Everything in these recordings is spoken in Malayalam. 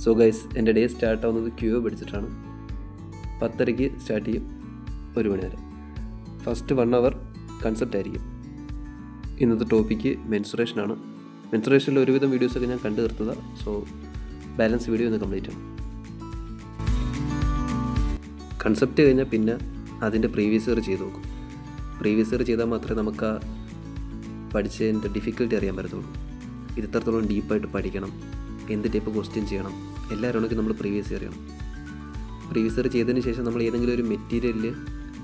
സോ ഗൈസ്, എൻ്റെ ഡേ സ്റ്റാർട്ട് ആവുന്നത് ക്യൂ പിടിച്ചിട്ടാണ്. 10:30 സ്റ്റാർട്ട് ചെയ്യും, 1 മണി വരെ. ഫസ്റ്റ് 1 അവർ കൺസെപ്റ്റ് ആയിരിക്കും. ഇന്നത്തെ ടോപ്പിക്ക് മെൻസുറേഷനാണ്. മെൻസുറേഷനിൽ ഒരുവിധം വീഡിയോസൊക്കെ ഞാൻ കണ്ടു തീർത്തതാണ്. സോ ബാലൻസ് വീഡിയോ ഒന്ന് കംപ്ലീറ്റ് ആണ്. കൺസെപ്റ്റ് കഴിഞ്ഞാൽ പിന്നെ അതിൻ്റെ പ്രീവിയസ് ഇയർ ചെയ്ത് നോക്കും. പ്രീവിയസ് ഇയർ ചെയ്താൽ മാത്രമേ നമുക്ക് ആ പഠിച്ചതിൻ്റെ ഡിഫിക്കൽട്ടി അറിയാൻ പറ്റത്തുള്ളൂ. ഇത് ഇത്രത്തോളം ഡീപ്പായിട്ട് പഠിക്കണം, എന്ത് ടൈപ്പ് ക്വസ്റ്റ്യൻ ചെയ്യണം, എല്ലാവരും നമ്മൾ പ്രീവിയസ് ഇയർ ചെയ്യണം. പ്രീവിയസ് ഇയർ ചെയ്തതിന് ശേഷം നമ്മൾ ഏതെങ്കിലും ഒരു മെറ്റീരിയലിൽ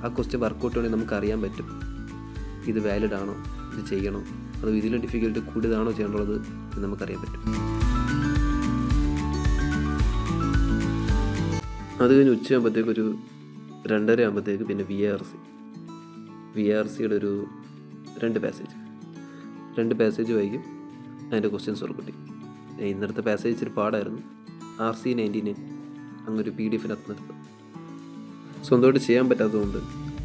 ആ ക്വസ്റ്റ്യൻ വർക്കൗട്ട് ചെയ്യണമെങ്കിൽ നമുക്ക് അറിയാൻ പറ്റും ഇത് വാലിഡ് ആണോ, ഇത് ചെയ്യണോ, അതോ ഇതിലും ഡിഫിക്കൽട്ടി കൂടുതലാണോ ചെയ്യേണ്ടത് എന്ന് നമുക്കറിയാൻ പറ്റും. അത് കഴിഞ്ഞ് ഉച്ചയാകുമ്പോഴത്തേക്ക് ഒരു 2:30 ആകുമ്പോഴത്തേക്ക് പിന്നെ വി ആർ സിയുടെ ഒരു 2 പാസേജ് വായിക്കും. അതിൻ്റെ ക്വസ്റ്റ്യൻസ് ഉറപ്പിട്ടി. ഇന്നത്തെ പാസേജ് ഇച്ചിരി പാടായിരുന്നു. RC99 അങ്ങൊരു PDF-നകത്ത് നിർത്തും. സ്വന്തമായിട്ട് ചെയ്യാൻ പറ്റാത്തതുകൊണ്ട്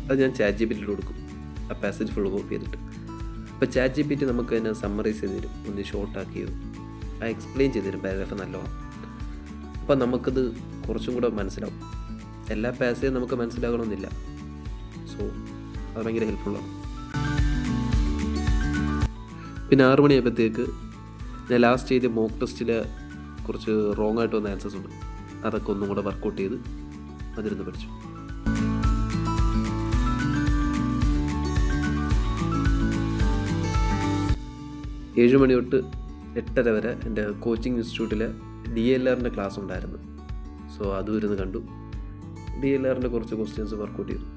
അത് ഞാൻ ChatGPT കൊടുക്കും, ആ പാസേജ് ഫുൾ കോപ്പി ചെയ്തിട്ട്. അപ്പോൾ ChatGPT നമുക്ക് അതിനെ സമ്മറൈസ് ചെയ്ത് തരും, ഒന്ന് ഷോർട്ടാക്കിയോ ആ എക്സ്പ്ലെയിൻ ചെയ്ത് തരും പാരഗ്രാഫ് നല്ലോണം. അപ്പോൾ നമുക്കത് കുറച്ചും കൂടെ മനസ്സിലാവും. എല്ലാ പാസേജും നമുക്ക് മനസ്സിലാകണമെന്നില്ല. സോ അത് ഭയങ്കര ഹെൽപ്ഫുള്ളാണ്. പിന്നെ 6 മണിയായപ്പോഴത്തേക്ക് ഞാൻ ലാസ്റ്റ് ചെയ്ത മോക്ക് ടെസ്റ്റിൽ കുറച്ച് റോങ് ആയിട്ട് വന്ന ആൻസേഴ്സ് ഉണ്ട്. അതൊക്കെ ഒന്നും കൂടെ വർക്കൗട്ട് ചെയ്ത് അതിരുന്ന് പഠിച്ചു. ഏഴ് മണി തൊട്ട് 8:30 വരെ എൻ്റെ കോച്ചിങ് ഇൻസ്റ്റിറ്റ്യൂട്ടിലെ DLRൻ്റെ ക്ലാസ് ഉണ്ടായിരുന്നു. സോ അതും ഇരുന്ന് കണ്ടു. DLRൻ്റെ കുറച്ച് ക്വസ്റ്റ്യൻസ് വർക്കൗട്ട് ചെയ്തു.